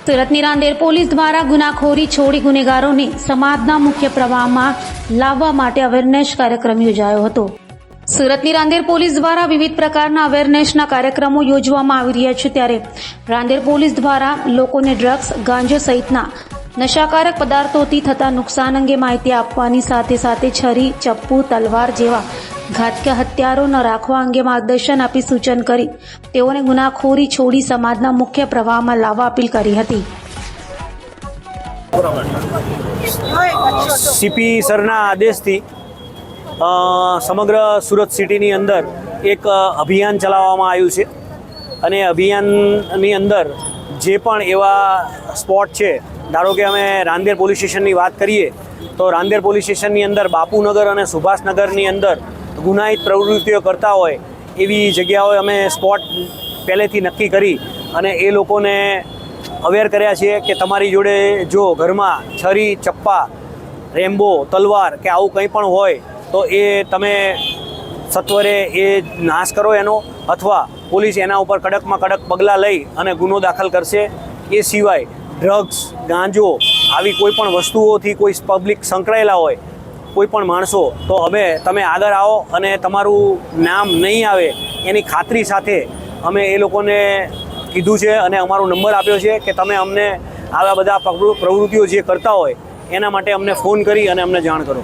સુરતની રાંદેર પોલીસ દ્વારા ગુનાખોરી છોડી ગુનેગારોને સમાજના મુખ્ય પ્રવાહમાં લાવવા માટે અવેરનેસ કાર્યક્રમ યોજાયો હતો। સુરતની રાંદેર પોલીસ દ્વારા વિવિધ પ્રકારના અવેરનેસના કાર્યક્રમો યોજવામાં આવી રહ્યા છે, ત્યારે રાંદેર પોલીસ દ્વારા લોકોને ડ્રગ્સ, ગાંજો સહિતના નશાકારક પદાર્થોથી થતા નુકસાન અંગે માહિતી આપવાની સાથે સાથે છરી, ચપ્પુ, તલવાર જેવા ઘાતક હથિયારો ન રાખવા અંગે માર્ગદર્શન આપી સૂચન કરી તેઓને ગુનાખોરી છોડી સમાજના મુખ્ય પ્રવાહમાં લાવવા અપીલ કરી હતી। સીપી સરના આદેશથી સમગ્ર સુરત સિટીની અંદર એક અભિયાન ચલાવવામાં આવ્યું છે અને અભિયાનની અંદર જે પણ એવા સ્પોટ છે, ધારો કે અમે રાંદેર પોલીસ સ્ટેશનની વાત કરીએ તો રાંદેર પોલીસ સ્ટેશનની અંદર બાપુનગર અને સુભાષનગરની અંદર ગુનાહિત પ્રવૃત્તિઓ કરતા હોય એવી જગ્યાઓએ અમે સ્પોટ પહેલેથી નક્કી કરી અને એ લોકોને અવેર કર્યા છીએ કે તમારી જોડે જો ઘરમાં છરી, ચપ્પા, રેમ્બો, તલવાર કે આવું કંઈ પણ હોય તો એ તમે સત્વરે એ નાશ કરો એનો, અથવા પોલીસ એના ઉપર કડકમાં કડક પગલાં લઈ અને ગુનો દાખલ કરશે। એ સિવાય ડ્રગ્સ, ગાંજો આવી કોઈ પણ વસ્તુઓથી કોઈ પબ્લિક સંકળાયેલા હોય, કોઈ પણ માણસો, તો તમે આગળ આવો અને તમારું નામ નહીં આવે એની ખાતરી સાથે અમે એ લોકોને કીધું છે અને અમારો નંબર આપ્યો છે કે તમે અમને આવા બધા પ્રવૃત્તિઓ જે કરતા હોય એના માટે અમને ફોન કરી અને અમને જાણ કરો।